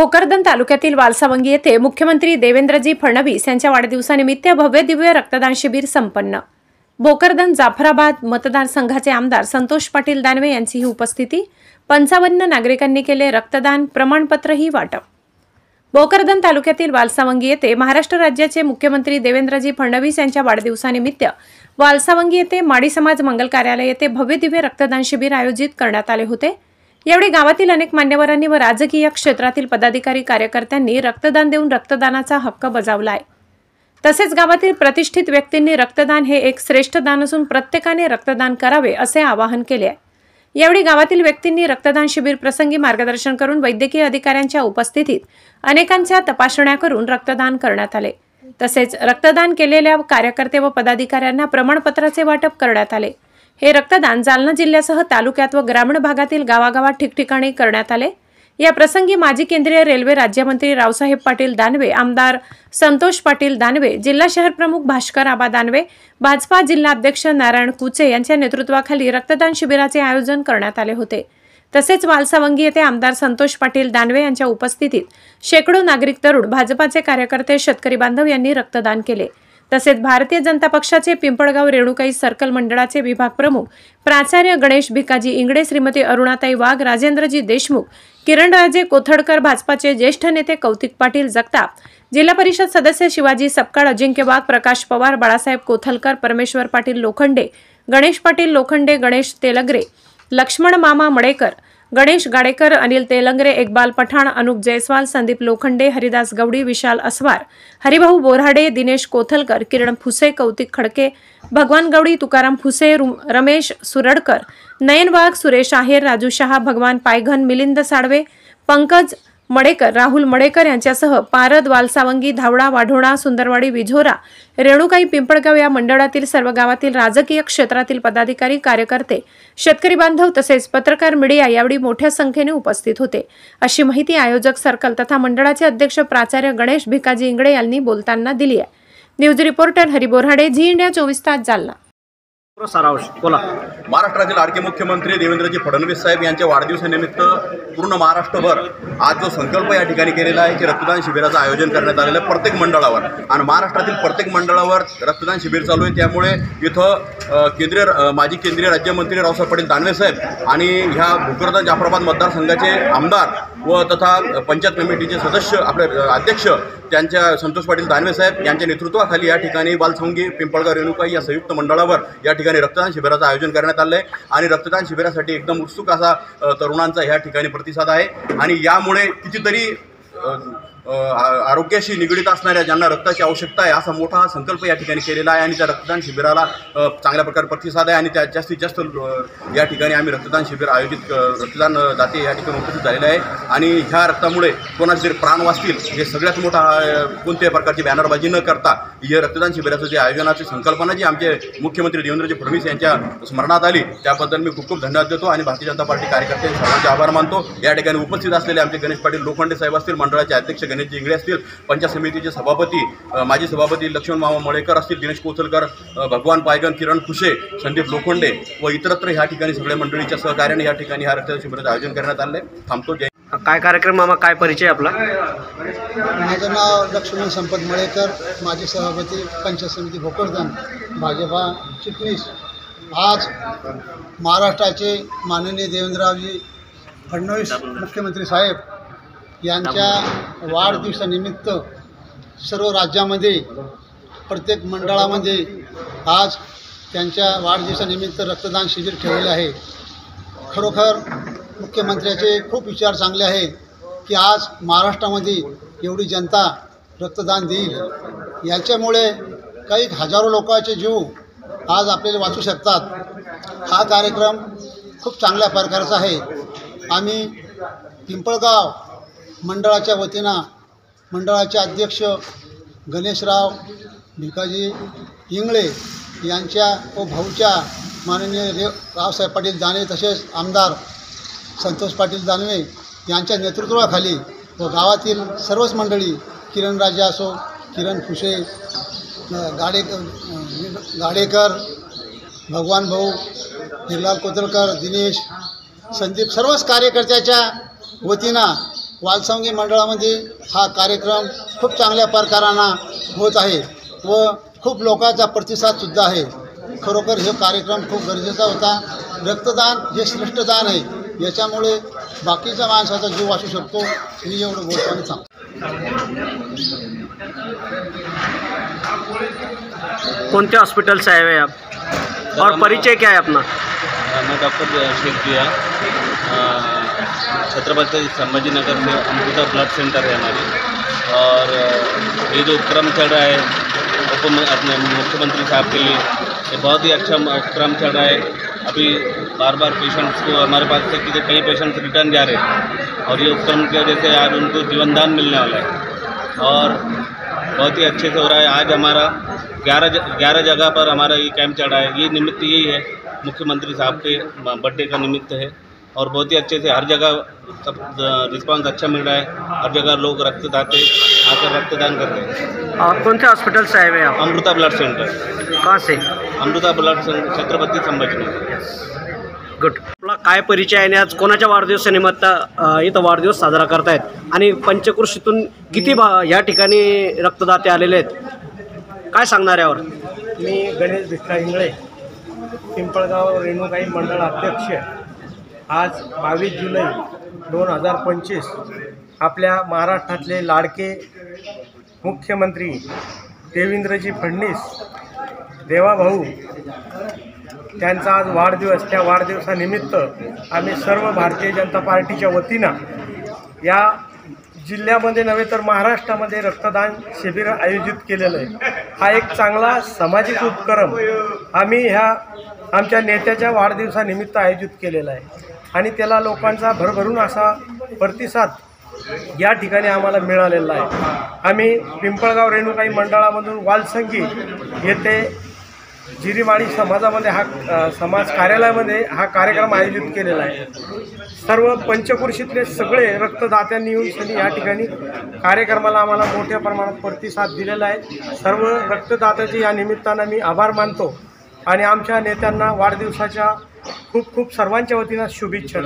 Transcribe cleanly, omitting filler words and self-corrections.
भोकरदन तालुक्यातील वालसावंगी येथे मुख्यमंत्री देवेंद्रजी फडणवीस यांच्या वाढदिवसानिमित्त भव्य दिव्य रक्तदान शिबिर संपन्न। भोकरदन जाफराबाद मतदारसंघाचे आमदार संतोष पाटील दानवे यांची उपस्थिती। 55 नागरिकांनी केले रक्तदान, प्रमाणपत्रही वाटप। भोकरदन तालुक्यातील वालसावंगी येथे महाराष्ट्र राज्याचे मुख्यमंत्री देवेंद्रजी फडणवीस यांच्या वाढदिवसानिमित्त वालसावंगी येथे माडी समाज मंगल कार्यालय येथे भव्य दिव्य रक्तदान शिबिर आयोजित करण्यात आले होते। यावेळी गावातील अनेक मान्यवरांनी व राजकीय क्षेत्रातील पदाधिकारी कार्यकर्त्यांनी रक्तदान देऊन रक्तदानाचा हक्क बजावलाय। तसेच गावातील प्रतिष्ठित व्यक्तींनी रक्तदान हे एक श्रेष्ठ दान असून प्रत्येकाने रक्तदान करावे असे आवाहन केले आहे। यावेळी गावातील व्यक्तींनी रक्तदान शिबिर प्रसंगी मार्गदर्शन करून वैद्यकीय अधिकाऱ्यांच्या उपस्थितीत अनेकांच्या तपासण्या करून रक्तदान करण्यात आले। तसेच रक्तदान केलेल्या कार्यकर्ते व पदाधिकाऱ्यांना प्रमाणपत्राचे वाटप करण्यात आले। हे रक्तदान जालना जिल्ह्यासह तालुक्यात व ग्रामीण भागातील गावागावात ठिकठिकाणी करण्यात आले। या प्रसंगी माजी केंद्रीय रेल्वे राज्यमंत्री रावसाहेब पाटील दानवे, आमदार संतोष पाटील दानवे, जिल्हा शहर प्रमुख भास्कर आबा दानवे, भाजपा जिल्हा अध्यक्ष नारायण कुचे यांच्या नेतृत्वाखाली रक्तदान शिबिराचे आयोजन करण्यात आले होते। तसेच वालसावंगी येथे आमदार संतोष पाटील दानवे यांच्या उपस्थितीत शेकडो नागरिक, तरुण, भाजपाचे कार्यकर्ते, शेतकरी बांधव यांनी रक्तदान केले। तसेच भारतीय जनता पक्षाचे पिंपळगाव रेणुकाई सर्कल मंडळाचे विभाग प्रमुख प्राचार्य गणेश भिकाजी इंगडे, श्रीमती अरुणाताई वाघ, राजेंद्रजी देशमुख, किरणराजे कोथडकर, भाजपाचे ज्येष्ठ नेते कौतिक पाटील जगताप, जिल्हा परिषद सदस्य शिवाजी सपकाळ, अजिंक्य वाघ, प्रकाश पवार, बाळासाहेब कोथलकर, परमेश्वर पाटील लोखंडे, गणेश पाटील लोखंडे, गणेश तेलगरे, लक्ष्मण मामा मडेकर, गणेश गाडेकर, अनिल तेलंगरे, इकबाल पठाण, अनुप जयस्वाल, संदीप लोखंडे, हरिदास गवडी, विशाल असवार, हरिभाऊ बोराडे, दिनेश कोथलकर, किरण फुसे, कौतिक खडके, भगवान गवडी, तुकाराम फुसे, रमेश सुरडकर, नयन वाघ, सुरेश आहेर, राजू शहा, भगवान पायघन, मिलिंद साळवे, पंकज मडेकर, राहुल मडेकर यांच्यासह पारद, वालसावंगी, धावडा, वाढोणा, सुंदरवाडी, विझोरा, रेणुकाई, पिंपळगाव या मंडळातील सर्व गावातील राजकीय क्षेत्रातील पदाधिकारी, कार्यकर्ते, शेतकरी बांधव तसेच पत्रकार, मीडिया यावेळी मोठ्या संख्येने उपस्थित होते, अशी माहिती आयोजक सर्कल तथा मंडळाचे अध्यक्ष प्राचार्य गणेश भिकाजी इंगडे यांनी बोलताना दिली आहे। News reporter Hari Borade, Zee India 24 तास, जालना। सारांश बोला। महाराष्ट्राचे लाडके मुख्यमंत्री देवेंद्रजी फडणवीस साहेब यांच्या वाढदिवसानिमित्त पूर्ण महाराष्ट्रभर आज जो संकल्प या ठिकाणी केलेला आहे की रक्तदान शिबिराचं आयोजन करण्यात आलेलं आहे प्रत्येक मंडळावर, आणि महाराष्ट्रातील प्रत्येक मंडळावर रक्तदान शिबिर चालू आहे। त्यामुळे इथं माजी केंद्रीय राज्यमंत्री रावसाहेब पाटील दानवे साहेब आणि ह्या भोकरदन जाफराबाद मतदारसंघाचे आमदार व तथा पंचायत कमिटीचे सदस्य, आपले अध्यक्ष त्यांच्या संतोष पाटील दानवे साहेब यांच्या नेतृत्वाखाली या ठिकाणी वालसावंगी, पिंपळगाव, रेणुकाई या संयुक्त मंडळावर या ठिकाणी रक्तदान शिबिराचं आयोजन करण्यात आलं आहे। आणि रक्तदान शिबिरासाठी एकदम उत्सुक असा तरुणांचा ह्या ठिकाणी प्रतिसाद आहे। आणि यामुळे कितीतरी आरोग्याशी निगडीत असणाऱ्या ज्यांना रक्ताची आवश्यकता आहे असा मोठा संकल्प या ठिकाणी केलेला आहे। आणि त्या रक्तदान शिबिराला चांगल्या प्रकारे प्रतिसाद आहे। आणि त्या जास्तीत जास्त या ठिकाणी आम्ही रक्तदान शिबिर आयोजित, रक्तदान दाते या ठिकाणी उपस्थित झालेले आहे। आणि ह्या रक्तामुळे कोणाचे तरी प्राण वाचतील हे सगळ्यात मोठा, कोणत्याही प्रकारची बॅनरबाजी न करता हे रक्तदान शिबिराचं जे आयोजनाची संकल्पना जी आमचे मुख्यमंत्री देवेंद्रजी फडणवीस यांच्या स्मरणात आली त्याबद्दल मी खूप खूप धन्यवाद देतो आणि भारतीय जनता पार्टी कार्यकर्ते सर्वांचे आभार मानतो। या ठिकाणी उपस्थित असलेले आमचे गणेश पाटील लोखंडे साहेब असतील, मंडळाचे अध्यक्ष गणेशजी इंगडे असतील, पंचायत समितीचे सभापती माजी सभापती लक्ष्मण मामा मडेकर असतील, दिनेश कोथलकर, भगवान पायगन, किरण फुसे, संदीप लोखंडे व इतरत्र ह्या ठिकाणी सगळ्या मंडळीच्या सहकार्याने या ठिकाणी ह्या रक्तदान शिबिराचं आयोजन करण्यात आलं आहे। थांबतो। जय। काय कार्यक्रम मामा, काय परिचय आपला? माझं नाव लक्ष्मण संपत मडेकर, माजी सभापती, पंचायत समिती भोकरदन, भाजपा चिटणीस। आज महाराष्ट्राचे माननीय देवेंद्रजी फडणवीस मुख्यमंत्री साहेब यांच्या वाढदिवसानिमित्त सर्व राज्यामध्ये प्रत्येक मंडळामध्ये आज त्यांच्या वाढदिवसानिमित्त रक्तदान शिबिर ठेवले आहे। खरोखर मुख्यमंत्र्याचे खूप विचार चांगले आहेत की आज महाराष्ट्रामध्ये एवढी जनता रक्तदान देईल, याच्यामुळे काही हजारो लोकांचे जीव आज आपल्याला वाचू शकतात। हा कार्यक्रम खूप चांगल्या प्रकारचा आहे। आम्ही पिंपळगाव मंडळाच्या वतीनं मंडळाचे अध्यक्ष गणेशराव भिकाजी इंगळे यांच्या व भाऊच्या माननीय रावसाहेब पाटील दानवे तसेच आमदार संतोष पाटील दानवे यांच्या नेतृत्वाखाली व गावातील सर्वच मंडळी, किरणराजे असो, किरण फुसे, गाडेकर, भगवान भाऊ, हिरलाल कोतलकर, दिनेश, संदीप, सर्वच कार्यकर्त्याच्या वतीनं वालसावंगी मंडळामध्ये हा कार्यक्रम खूप चांगल्या प्रकारानं होत आहे व खूप लोकांचा प्रतिसादसुद्धा आहे. खरोखर हे कार्यक्रम खूप गरजेचा होता. रक्तदान हे श्रेष्ठ दान आहे. याच्यामुळे बाकीच्या माणसाचा जीव वाचू शकतो. मी एवढं बोलतो आणि सांगतो. कौन हॉस्पिटल से आए हुए हैं आप और परिचय क्या है अपना? मैं डॉक्टर शेख जिया, छत्रपति संभाजीनगर से अमृता ब्लड सेंटर है हमारी। और ये जो उपक्रम चल रहा है अपने मुख्यमंत्री साहब के लिए, ये बहुत ही अच्छा उपक्रम चल रहा है। अभी बार बार पेशेंट्स को हमारे पास से कई पेशेंट्स रिटर्न जा रहे हैं और ये उपक्रम की वजह से आज उनको जीवनदान मिलने वाला है और बहुत ही अच्छे से हो रहा है। आज हमारा 11 जगह पर हमारा ये कैंप चल रहा है। ये निमित्त यही है, मुख्यमंत्री साहब के बर्थडे का निमित्त है और बहुत ही अच्छे से हर जगह सब रिस्पांस अच्छा मिल रहा है। हर जगह लोग रक्तदाते आकर रक्तदान कर रहे हैं। आप कौन से हॉस्पिटल से आए हुए हैं आप? Amrita blood centre. कहाँ से? Amrita blood centre, Chhatrapati Sambhajinagar. Good. आपला काय परिचय आहे आणि आज कोणाच्या वाढदिवसानिमित्त इथं वाढदिवस साजरा करतायत आणि पंचक्रोशीतून किती या ठिकाणी रक्तदाते आलेले आहेत, काय सांगणार यावर? मी गणेश भिक्का इंगळे, पिंपळगाव रेणुकाई मंडळ अध्यक्ष. आज 22 जुलै 2025 आपल्या महाराष्ट्रातले लाडके मुख्यमंत्री देवेंद्रजी फडणवीस देवाभाऊ त्यांचा आज वाढदिवस. त्या वाढदिवसानिमित्त आम्ही सर्व भारतीय जनता पार्टीच्या वतीनं या जिल्ह्यामध्ये नव्हे तर महाराष्ट्रामध्ये रक्तदान शिबिर आयोजित केलेलं आहे. हा एक चांगला सामाजिक उपक्रम आम्ही आमच्या नेत्याच्या वाढदिवसानिमित्त आयोजित केलेला आहे आणि त्याला लोकांचा भरभरून असा प्रतिसाद या ठिकाणी आम्हाला मिळालेला आहे. आम्ही पिंपळगाव रेणुकाई मंडळामधून वालसंगी येथे जिरीमाळी समाजामध्ये समाज कार्यालयामध्ये हा कार्यक्रम आयोजित केलेला आहे. सर्व पंचक्रोशीतले सगळे रक्तदात्यांनी येऊन या ठिकाणी कार्यक्रमाला आम्हाला मोठ्या प्रमाणात प्रतिसाद दिलेला आहे. सर्व रक्तदात्याचे या निमित्तानं मी आभार मानतो आणि आमच्या नेत्यांना वाढदिवसाच्या खूप खूप सर्वांच्या वतीनं शुभेच्छा.